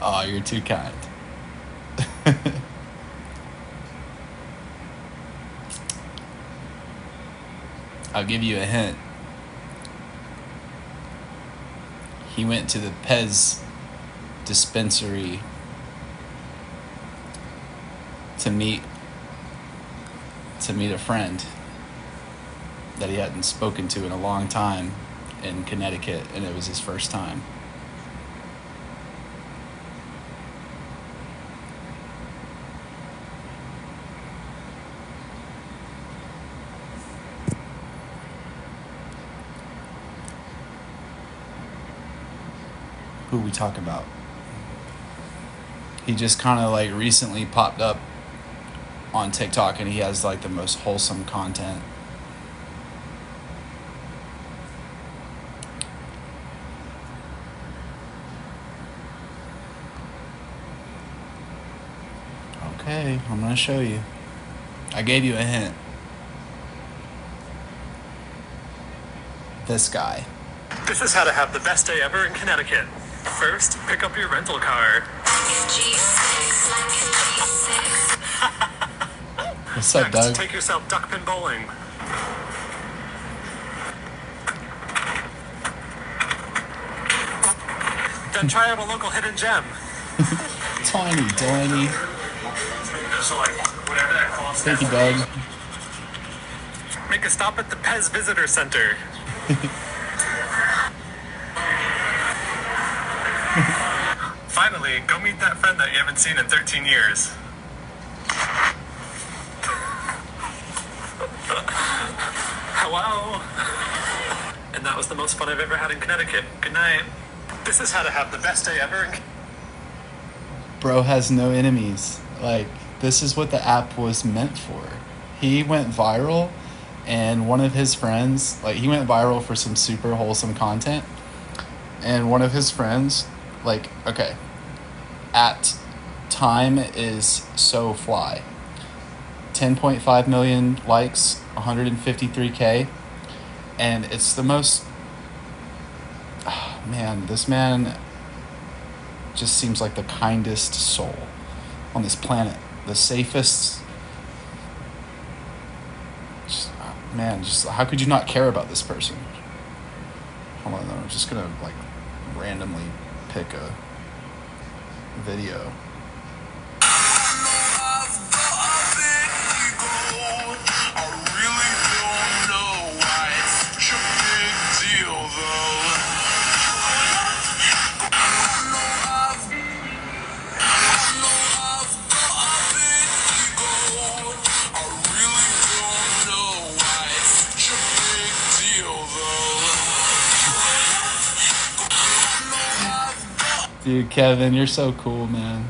Oh, you're too kind. I'll give you a hint. He went to the Pez dispensary to meet a friend that he hadn't spoken to in a long time in Connecticut, and it was his first time. Who we talk about? He just kind of like recently popped up on TikTok, and he has like the most wholesome content. Okay, I'm gonna show you. I gave you a hint. This guy. This is how to have the best day ever in Connecticut. First, pick up your rental car. What's up, Next, Doug? take yourself duckpin bowling. Then try out a local hidden gem. Tiny. So like, whatever that costs. Thank you, Doug. Make a stop at the Pez Visitor Center. Finally, go meet that friend that you haven't seen in 13 years. Hello. And that was the most fun I've ever had in Connecticut. Good night. This is how to have the best day ever. Bro has no enemies. Like, this is what the app was meant for. He went viral, and one of his friends, like, he went viral for some super wholesome content, and one of his friends, like, okay, at time is so fly. 10.5 million likes, 153K, and it's the most, man, this man just seems like the kindest soul on this planet, the safest. Just how could you not care about this person? Hold on, I'm just gonna like randomly pick a video. Dude, Kevin, you're so cool, man.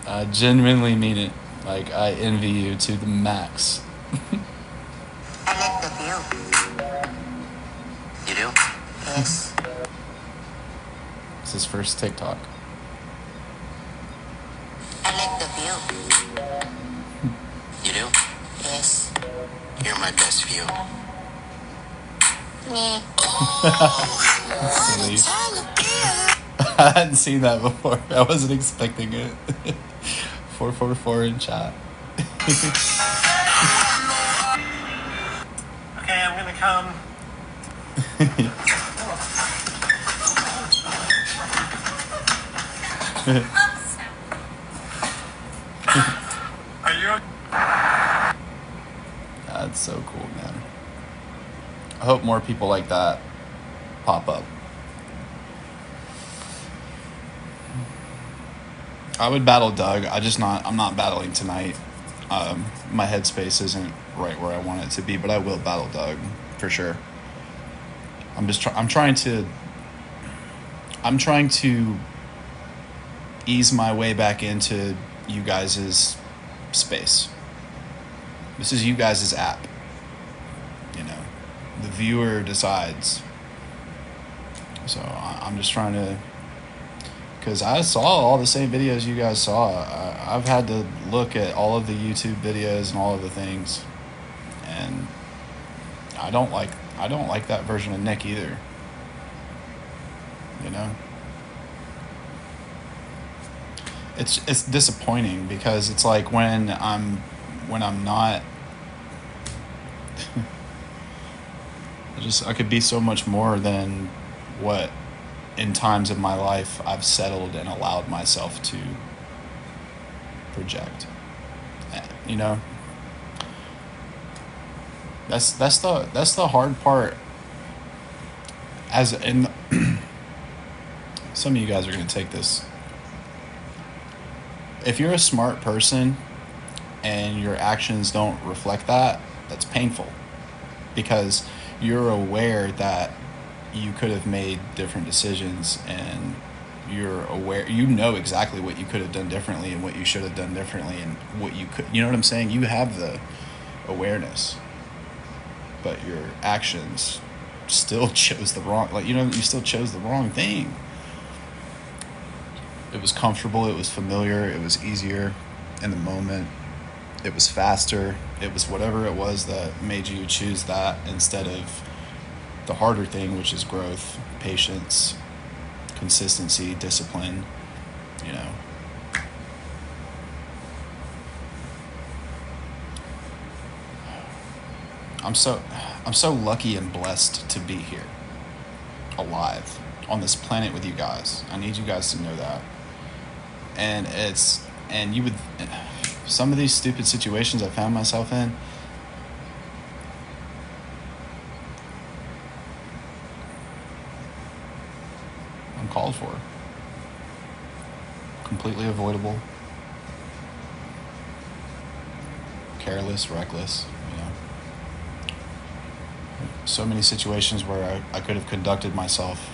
I genuinely mean it. Like, I envy you to the max. I like the view. You do? Yes. It's his first TikTok. I like the view. You do? Yes. You're my best view. Me. Silly. I hadn't seen that before. I wasn't expecting it. 444 in chat. Okay, I'm gonna come. Are you okay? That's so cool, man. I hope more people like that pop up. I would battle Doug. I'm not battling tonight. My headspace isn't right where I want it to be, but I will battle Doug for sure. I'm trying to ease my way back into you guys' space. This is you guys' app. You know, the viewer decides. So I'm just trying to because I saw all the same videos you guys saw. I've had to look at all of the YouTube videos and all of the things, and I don't like that version of Nick either. You know, it's disappointing because it's like when I'm not. I could be so much more than what in times of my life I've settled and allowed myself to project. You know, that's the hard part. As in, some of you guys are going to take this. If you're a smart person and your actions don't reflect that, that's painful, because you're aware that you could have made different decisions, and you're aware, you know exactly what you could have done differently and what you should have done differently and what you could, you know what I'm saying? You have the awareness, but your actions still chose the wrong, you still chose the wrong thing. It was comfortable, it was familiar, it was easier in the moment, it was faster, it was whatever it was that made you choose that instead of the harder thing, which is growth, patience, consistency, discipline, you know. I'm so lucky and blessed to be here, alive, on this planet with you guys. I need you guys to know that. And you would, some of these stupid situations I found myself in, uncalled for, completely avoidable, careless, reckless, you know. So many situations where I could have conducted myself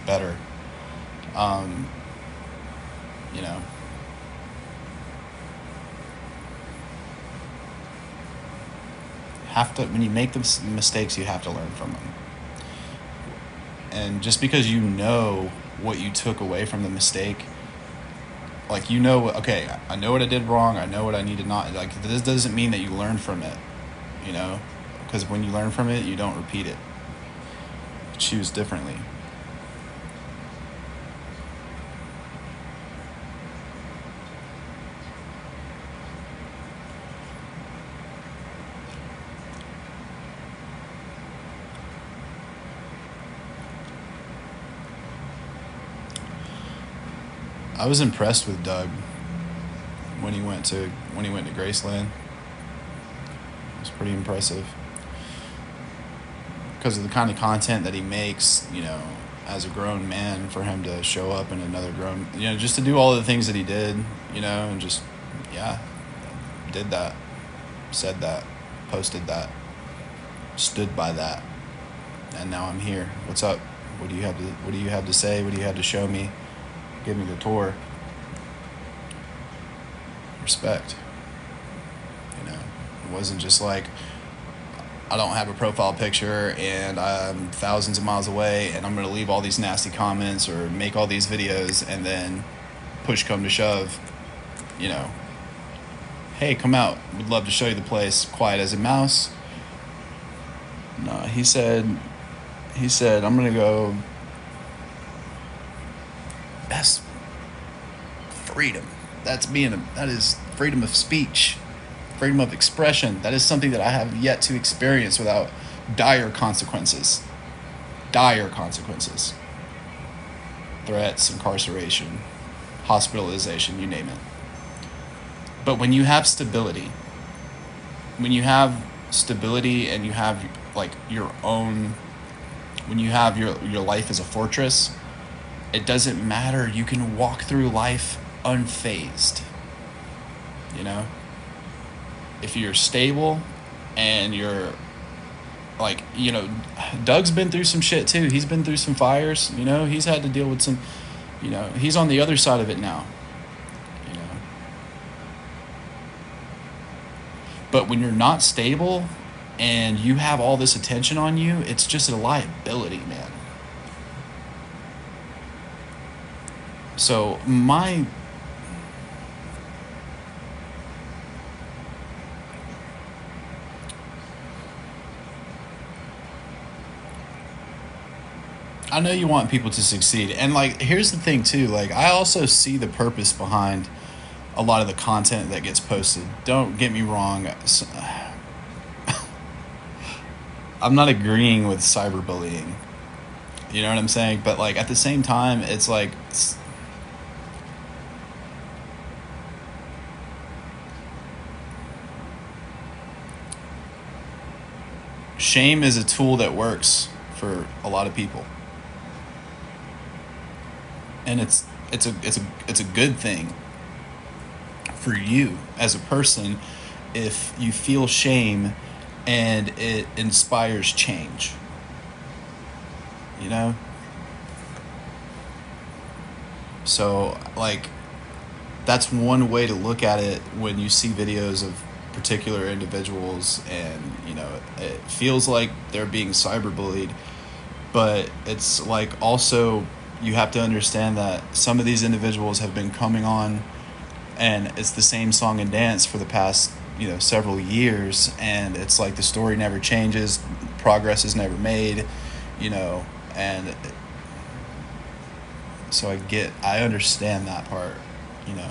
better. You know, when you make the mistakes, you have to learn from them. And just because you know what you took away from the mistake, like, you know, okay, I know what I did wrong, I know what I need to not, like, this doesn't mean that you learn from it, you know, because when you learn from it, you don't repeat it. You choose differently. I was impressed with Doug when he went to Graceland. It was pretty impressive because of the kind of content that he makes, you know, as a grown man, for him to show up in another grown, you know, just to do all the things that he did, you know, and just, yeah, did that, said that, posted that, stood by that, and now I'm here. What's up? What do you have to say? What do you have to show me? Give me the tour. Respect. You know, it wasn't just like, I don't have a profile picture and I'm thousands of miles away and I'm going to leave all these nasty comments or make all these videos, and then push come to shove, you know, hey, come out, would love to show you the place, quiet as a mouse. No, he said, I'm going to go. That's freedom. That is freedom of speech, freedom of expression. That is something that I have yet to experience without dire consequences. Threats, incarceration, hospitalization, you name it. But when you have stability, and you have like your own, when you have your life as a fortress, it doesn't matter. You can walk through life unfazed. You know? If you're stable and you're like, you know, Doug's been through some shit too. He's been through some fires, you know, he's had to deal with some, you know, he's on the other side of it now. You know? But when you're not stable and you have all this attention on you, it's just a liability, man. So I know you want people to succeed. And like here's the thing too, like I also see the purpose behind a lot of the content that gets posted. Don't get me wrong. I'm not agreeing with cyberbullying. You know what I'm saying? But like at the same time, it's like shame is a tool that works for a lot of people. And it's a good thing for you as a person if you feel shame and it inspires change. You know? So, like, that's one way to look at it when you see videos of particular individuals and, you know, it feels like they're being cyberbullied, but it's like also you have to understand that some of these individuals have been coming on and it's the same song and dance for the past, you know, several years, and it's like the story never changes, progress is never made, you know, and so I understand that part, you know.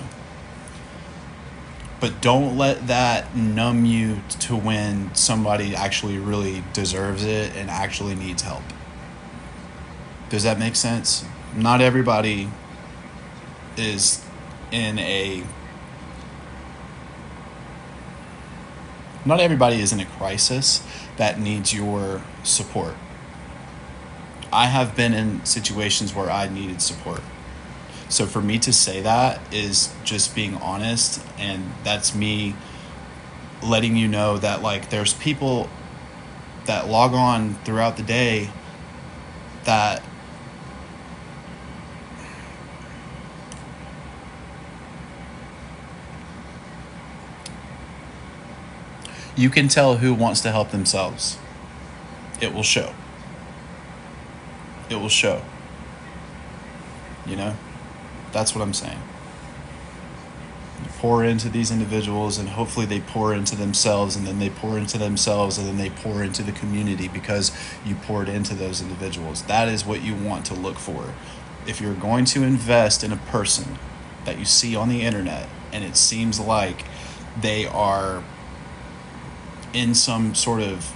But don't let that numb you to when somebody actually really deserves it and actually needs help. Does that make sense? Not everybody is in a crisis that needs your support. I have been in situations where I needed support. So for me to say that is just being honest, and that's me letting you know that like there's people that log on throughout the day that you can tell who wants to help themselves. It will show. It will show. You know? That's what I'm saying. You pour into these individuals and hopefully they pour into themselves, and then they pour into themselves, and then they pour into the community because you poured into those individuals. That is what you want to look for. If you're going to invest in a person that you see on the internet and it seems like they are in some sort of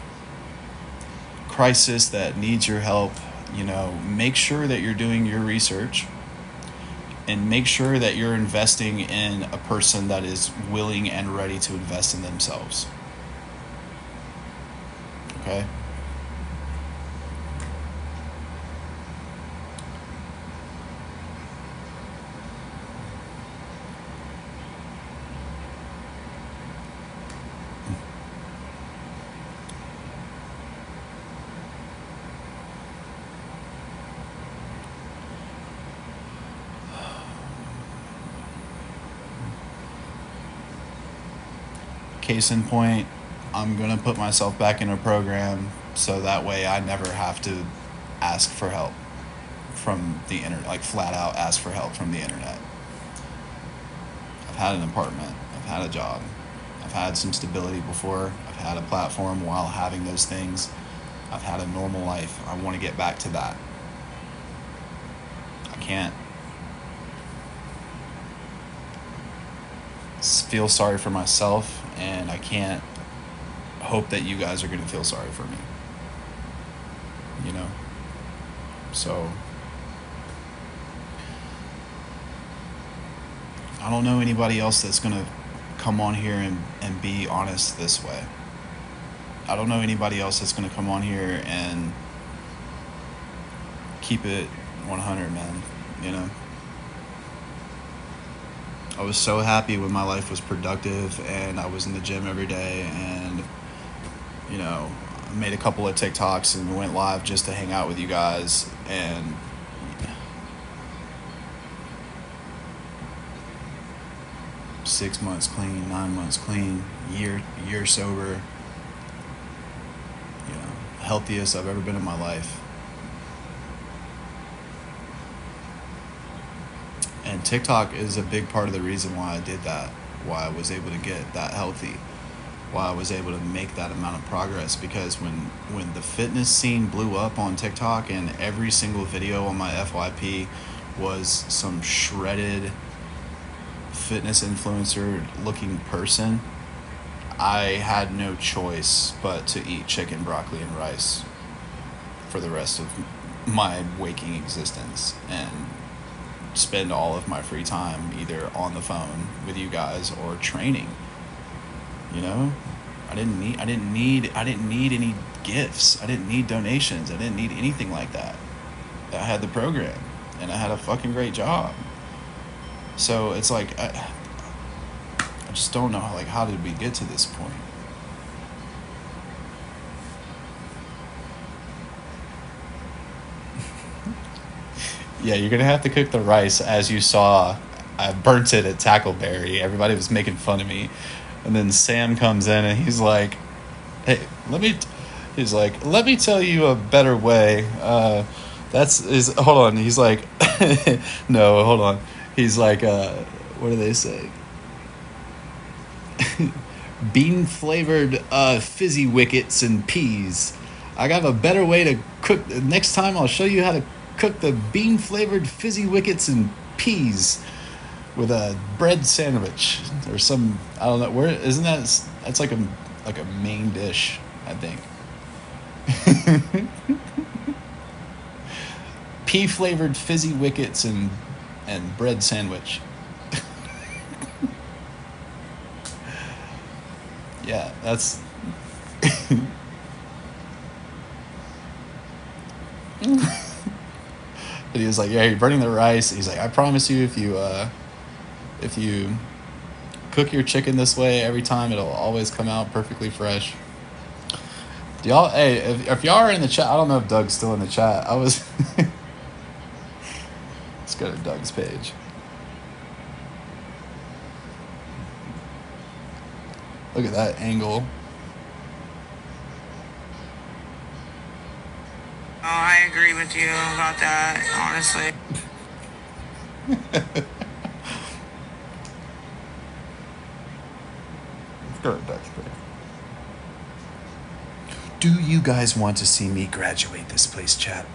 crisis that needs your help, you know, make sure that you're doing your research and make sure that you're investing in a person that is willing and ready to invest in themselves. Okay? Case in point, I'm going to put myself back in a program so that way I never have to ask for help from the internet, like flat out ask for help from the internet. I've had an apartment, I've had a job, I've had some stability before, I've had a platform while having those things, I've had a normal life. I want to get back to that. I can't feel sorry for myself, and I can't hope that you guys are going to feel sorry for me. You know? So I don't know anybody else that's going to come on here and be honest this way. I don't know anybody else that's going to come on here and keep it 100, man. You know? I was so happy when my life was productive and I was in the gym every day, and, you know, I made a couple of TikToks and went live just to hang out with you guys, and six months clean, 9 months clean, year sober, you know, healthiest I've ever been in my life. And And TikTok is a big part of the reason why I did that, why I was able to get that healthy, why I was able to make that amount of progress. Because when the fitness scene blew up on TikTok and every single video on my FYP was some shredded fitness influencer looking person, I had no choice but to eat chicken, broccoli, and rice for the rest of my waking existence and spend all of my free time either on the phone with you guys or training. You know, I didn't need any gifts. I didn't need donations. I didn't need anything like that. I had the program and I had a fucking great job. So it's like I just don't know, like, how did we get to this point? Yeah, you're gonna have to cook the rice. As you saw, I burnt it at Tackleberry. Everybody was making fun of me, and then Sam comes in and he's like, "Hey, let me tell you a better way." Hold on. He's like, no, hold on. He's like, what do they say? Bean flavored fizzy wickets and peas. I got a better way to cook. Next time I'll show you how to cook the bean flavored fizzy wickets and peas with a bread sandwich or some, I don't know, where isn't that's like a main dish, I think. Pea flavored fizzy wickets and bread sandwich. Yeah, that's but he was like, yeah, you're burning the rice. He's like, I promise you, if you cook your chicken this way every time, it'll always come out perfectly fresh. Hey, if y'all are in the chat, I don't know if Doug's still in the chat. Let's go to Doug's page. Look at that angle. Oh, I agree with you about that, honestly. Let's go to Doug's page. Do you guys want to see me graduate this place, chat?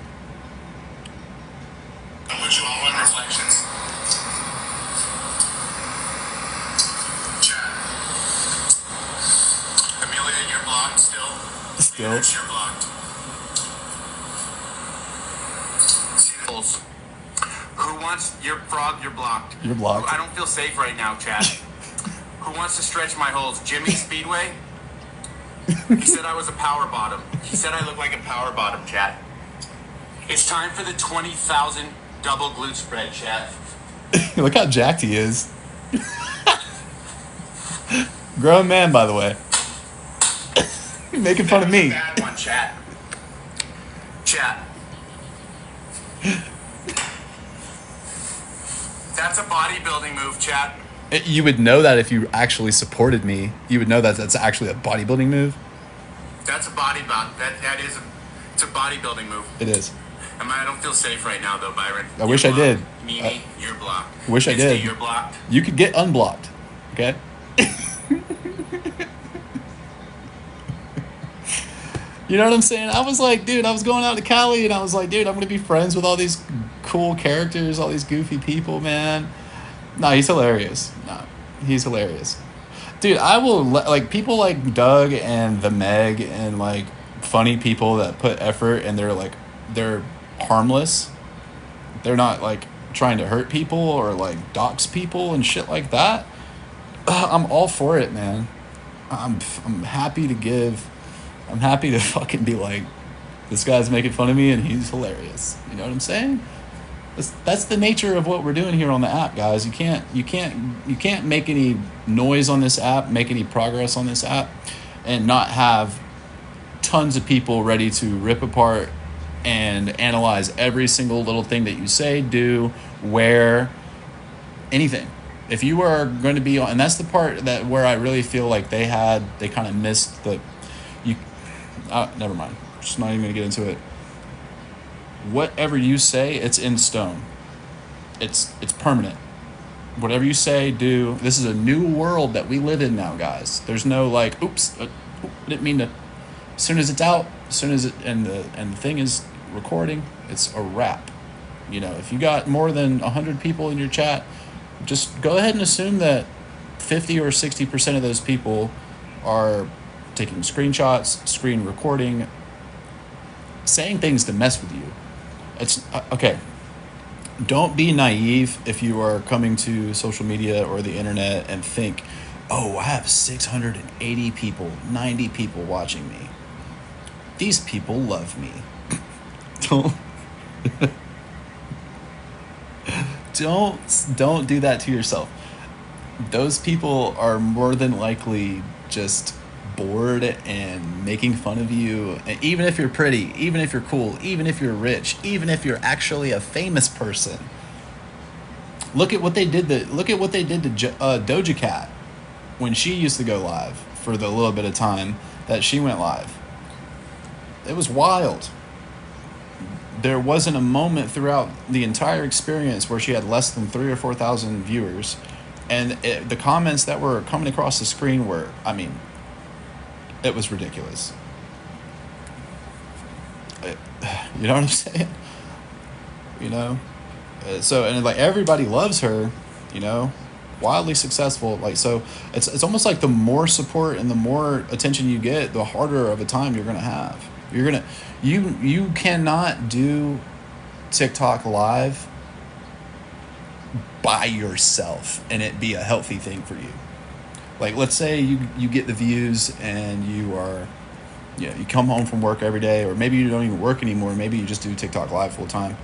Would you all want reflections? Chat. Amelia, you're blocked still. Still? Yes, you're blocked. Who wants your frog? You're blocked. You're blocked. I don't feel safe right now, Chad. Who wants to stretch my holes? Jimmy Speedway? He said I was a power bottom. He said I look like a power bottom, Chad. It's time for the 20,000 double glute spread, Chad. Look how jacked he is. Grown man, by the way. Making fun of me. Bad one, Chad. Chad. That's a bodybuilding move, Chad. You would know that if you actually supported me. You would know that that's actually a bodybuilding move. That's a it's a bodybuilding move. It is. I don't feel safe right now, though, Byron. I wish I did. Mimi, you're blocked. Wish I did. You're blocked. You could get unblocked. Okay? You know what I'm saying? I was like, dude, I was going out to Cali and I was like, dude, I'm going to be friends with all these cool characters, all these goofy people, man. No, he's hilarious. No, he's hilarious. Dude, I will, like, people like Doug and the Meg and, like, funny people that put effort and they're harmless. They're not, like, trying to hurt people or, like, dox people and shit like that. I'm all for it, man. I'm happy to give. I'm happy to fucking be like, this guy's making fun of me and he's hilarious. You know what I'm saying? That's the nature of what we're doing here on the app, guys. You can't make any noise on this app, make any progress on this app, and not have tons of people ready to rip apart and analyze every single little thing that you say, do, wear, anything. If you are going to be on, and that's the part that where I really feel like they kind of missed the, never mind. Just not even going to get into it. Whatever you say, it's in stone. It's permanent. whatever you say, do. This is a new world that we live in now, guys. There's no like, oops, I didn't mean to. As soon as it's out, as soon as it and the thing is recording, it's a wrap. You know, if you got more than 100 people in your chat, just go ahead and assume that 50 or 60% of those people are taking screenshots, screen recording, saying things to mess with you. It's okay. Don't be naive if you are coming to social media or the internet and think, oh, I have 680 people, 90 people watching me. These people love me. Don't do that to yourself. Those people are more than likely just bored and making fun of you. And even if you're pretty, even if you're cool, even if you're rich, even if you're actually a famous person. Look at what they did to Doja Cat when she used to go live for the little bit of time that she went live. It was wild. There wasn't a moment throughout the entire experience where she had less than 3,000 or 4,000 viewers, and the comments that were coming across the screen were, I mean, it was ridiculous. You know what I'm saying? You know, so and like everybody loves her. You know, wildly successful. Like so, it's almost like the more support and the more attention you get, the harder of a time you're gonna have. You cannot do TikTok live by yourself and it be a healthy thing for you. Like, let's say you get the views and you are, you know, you come home from work every day, or maybe you don't even work anymore. Maybe you just do TikTok live full time,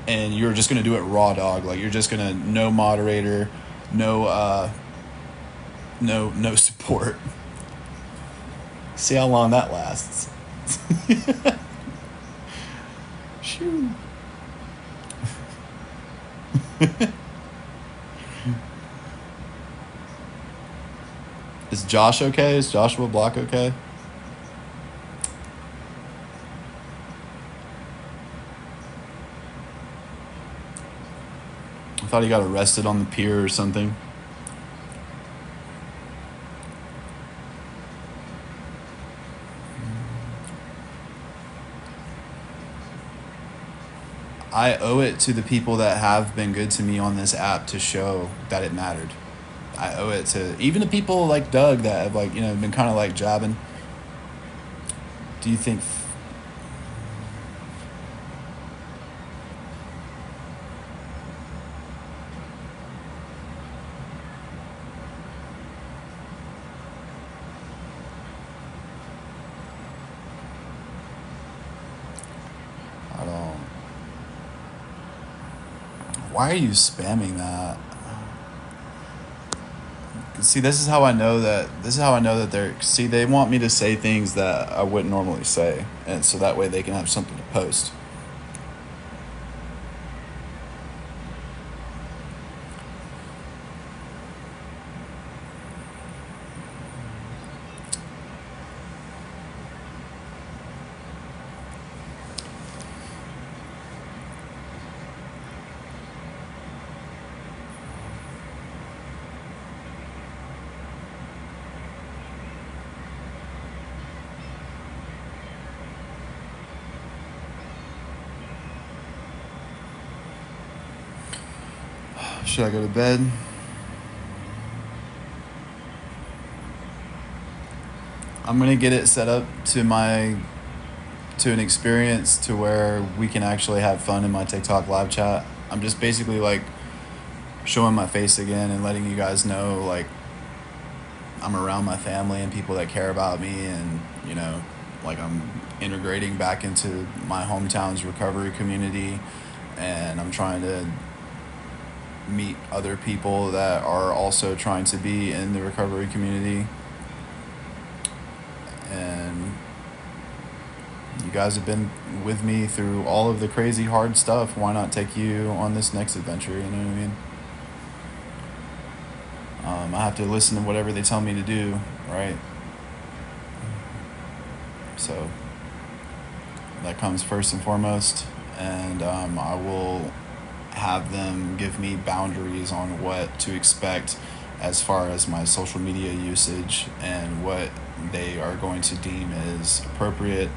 and you're just gonna do it raw dog. Like you're just gonna no moderator, no support. See how long that lasts. Shoo. Is Josh okay? Is Joshua Block okay? I thought he got arrested on the pier or something. I owe it to the people that have been good to me on this app to show that it mattered. I owe it to even the people like Doug that have like, you know, been kind of like jabbing. Do you think I don't. Why are you spamming that? See, this is how I know that they're. See, they want me to say things that I wouldn't normally say, and so that way they can have something to post. Should I go to bed? I'm gonna get it set up to an experience to where we can actually have fun in my TikTok live chat. I'm just basically like showing my face again and letting you guys know like I'm around my family and people that care about me, and you know, like I'm integrating back into my hometown's recovery community, and I'm trying to meet other people that are also trying to be in the recovery community. And you guys have been with me through all of the crazy hard stuff. Why not take you on this next adventure? You know what I mean? I have to listen to whatever they tell me to do, right? So that comes first and foremost, and I will have them give me boundaries on what to expect as far as my social media usage and what they are going to deem as appropriate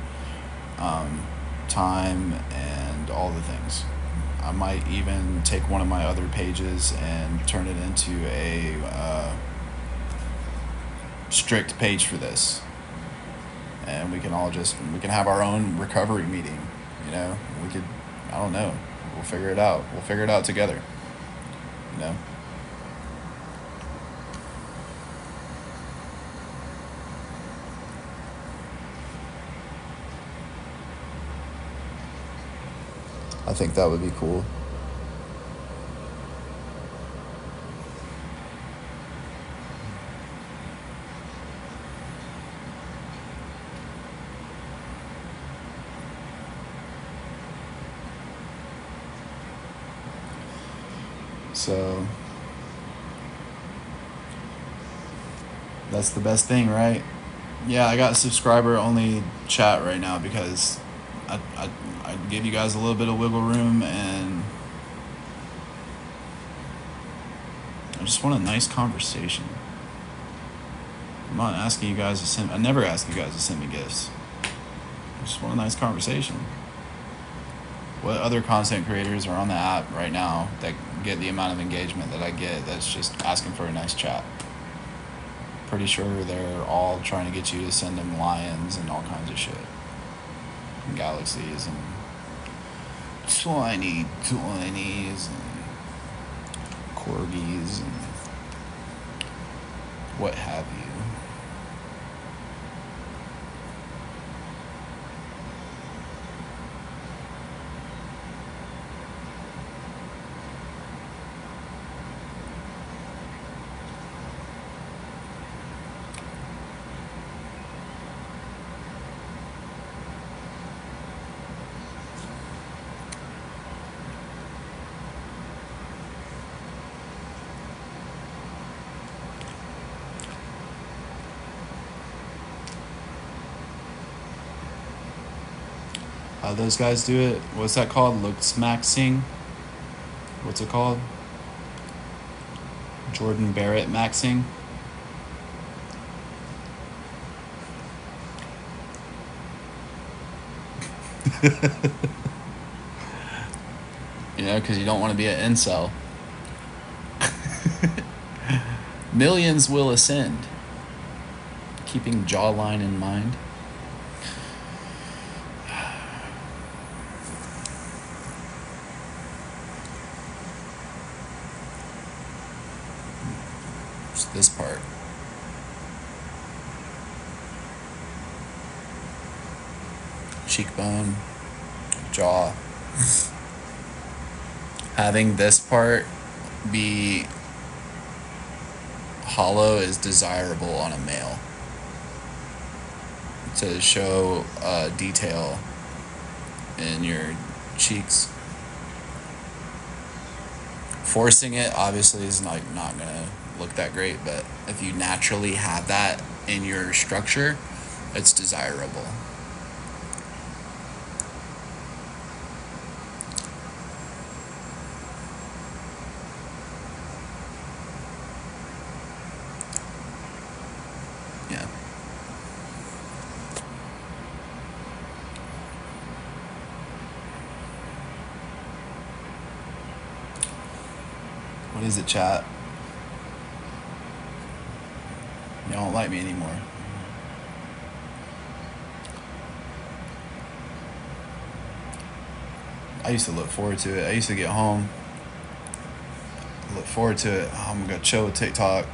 time and all the things. I might even take one of my other pages and turn it into a strict page for this, and we can have our own recovery meeting. I don't know, we'll figure it out together. I think that would be cool. So that's the best thing, right? Yeah, I got a subscriber only chat right now because I give you guys a little bit of wiggle room, and I just want a nice conversation. I'm not asking you guys to send. I never ask you guys to send me gifts. I just want a nice conversation. What other content creators are on the app right now that get the amount of engagement that I get that's just asking for a nice chat? Pretty sure they're all trying to get you to send them lions and all kinds of shit. And galaxies and tiny tinies and corgis and what have you. How those guys do it? What's that called? Looks maxing? What's it called? Jordan Barrett maxing? Because you don't want to be an incel. Millions will ascend. Keeping jawline in mind. Just this part. Cheekbone, jaw. Having this part be hollow is desirable on a male to show detail in your cheeks. Forcing it obviously is not gonna look that great, but if you naturally have that in your structure, it's desirable. Yeah. What is it, chat? You don't like me anymore. I used to look forward to it. I used to get home, look forward to it. Oh, I'm gonna chill with TikTok.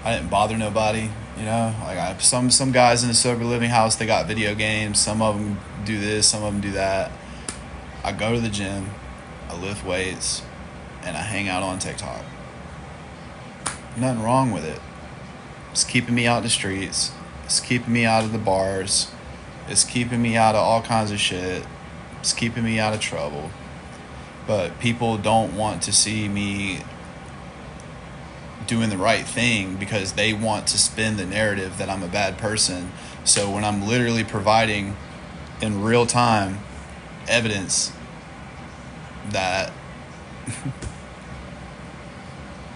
I didn't bother nobody, Like some guys in the sober living house, they got video games. Some of them do this, some of them do that. I go to the gym, I lift weights, and I hang out on TikTok. Nothing wrong with it. It's keeping me out of the streets. It's keeping me out of the bars. It's keeping me out of all kinds of shit. It's keeping me out of trouble. But people don't want to see me doing the right thing because they want to spin the narrative that I'm a bad person. So when I'm literally providing in real time evidence that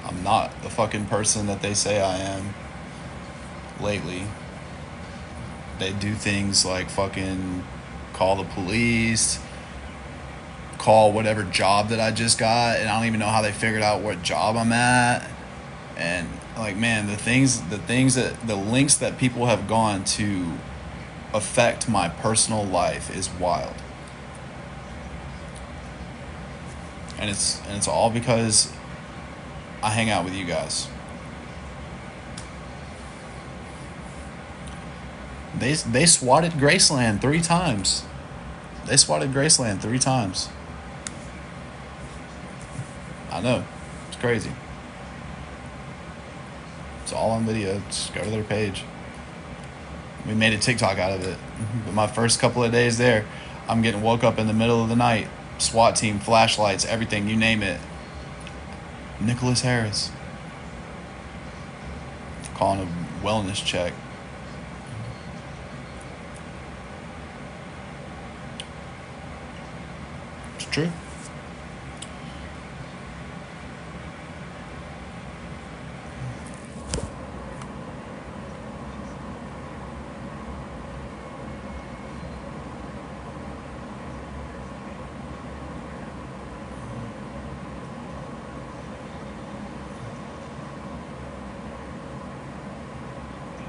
I'm not the fucking person that they say I am lately. They do things like fucking call the police, call whatever job that I just got, and I don't even know how they figured out what job I'm at. And like, man, the links that people have gone to affect my personal life is wild. And it's all because I hang out with you guys. They swatted Graceland 3 times. They swatted Graceland 3 times. I know. It's crazy. It's all on video. Just go to their page. We made a TikTok out of it. But my first couple of days there, I'm getting woke up in the middle of the night. SWAT team, flashlights, everything, you name it. Nicholas Harris. Calling a wellness check. It's true.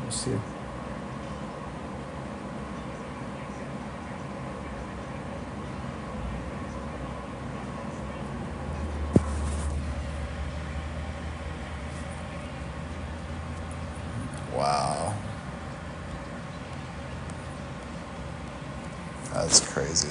Let's see. Wow. That's crazy.